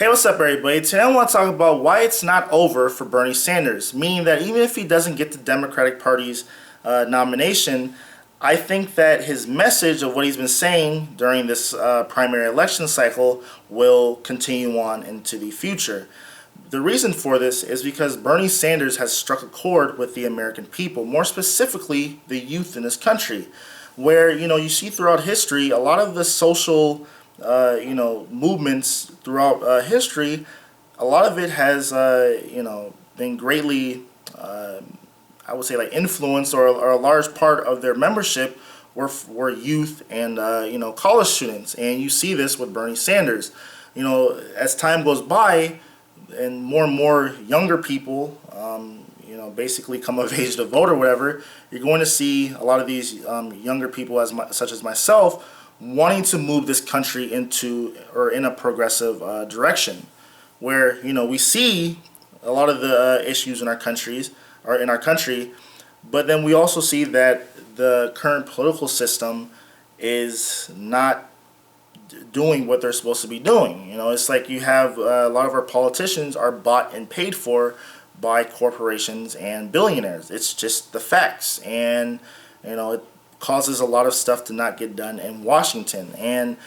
Hey, what's up, everybody? Today I want to talk about why it's not over for Bernie Sanders, meaning that even if he doesn't get the Democratic Party's nomination, I think that his message of what he's been saying during this primary election cycle will continue on into the future. The reason for this is because Bernie Sanders has struck a chord with the American people, more specifically the youth in this country, where you see throughout history a lot of the social movements throughout history. A lot of it has been greatly I would say like influenced, or a large part of their membership were youth and college students, and you see this with Bernie Sanders. As time goes by and more younger people basically come of age to vote or whatever, you're going to see a lot of these younger people, such as myself, wanting to move this country in a progressive direction, where we see a lot of the issues in our country, but then we also see that the current political system is not doing what they're supposed to be doing. It's like you have a lot of our politicians are bought and paid for by corporations and billionaires. It's just the facts, and it causes a lot of stuff to not get done in Washington. And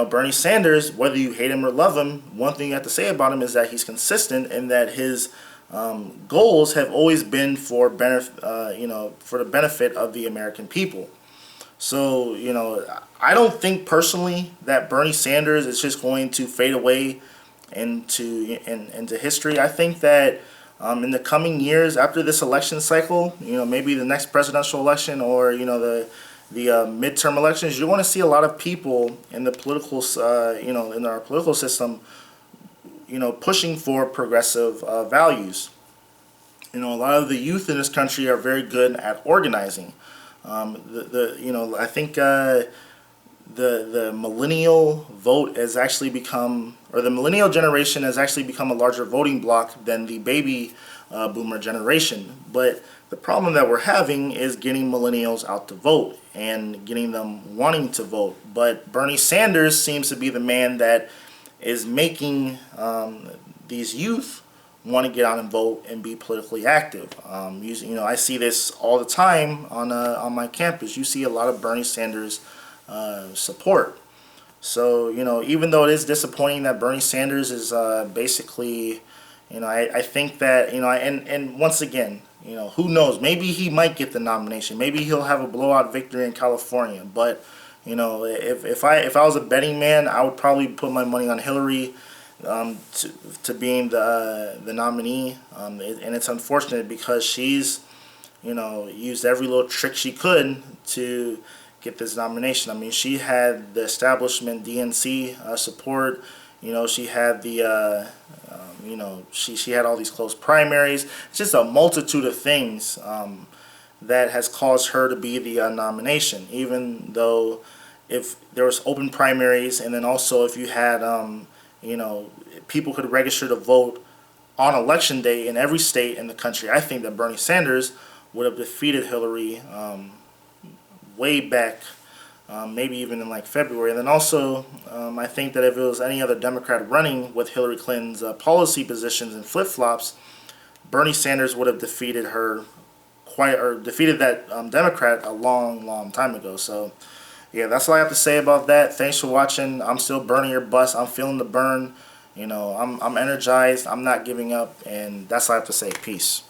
Bernie Sanders, whether you hate him or love him, one thing you have to say about him is that he's consistent, and that his goals have always been for the benefit of the American people. So I don't think personally that Bernie Sanders is just going to fade away into history. I think that in the coming years after this election cycle, maybe the next presidential election, or the midterm elections, you're going to see a lot of people in the political, in our political system, pushing for progressive values. A lot of the youth in this country are very good at organizing. I think the millennial vote has actually become, or the millennial generation has actually become a larger voting bloc than the baby boomer generation. But the problem that we're having is getting millennials out to vote and getting them wanting to vote. But Bernie Sanders seems to be the man that is making these youth want to get out and vote and be politically active. I see this all the time on my campus. You see a lot of Bernie Sanders support. So even though it is disappointing that Bernie Sanders is basically, I think that and once again, who knows? Maybe he might get the nomination. Maybe he'll have a blowout victory in California. But if I was a betting man, I would probably put my money on Hillary to being the nominee. And it's unfortunate because she's used every little trick she could to get this nomination. I mean, she had the establishment DNC support. She had the she had all these close primaries. It's just a multitude of things that has caused her to be the nomination. Even though if there was open primaries, and then also if you had people could register to vote on election day in every state in the country, I think that Bernie Sanders would have defeated Hillary way back, maybe even in like February. And then also, I think that if it was any other Democrat running with Hillary Clinton's policy positions and flip-flops, Bernie Sanders would have defeated her defeated that Democrat a long time ago. So yeah, that's all I have to say about that. Thanks for watching. I'm still burning your bus. I'm feeling the burn. I'm energized. I'm not giving up, and that's all I have to say. Peace.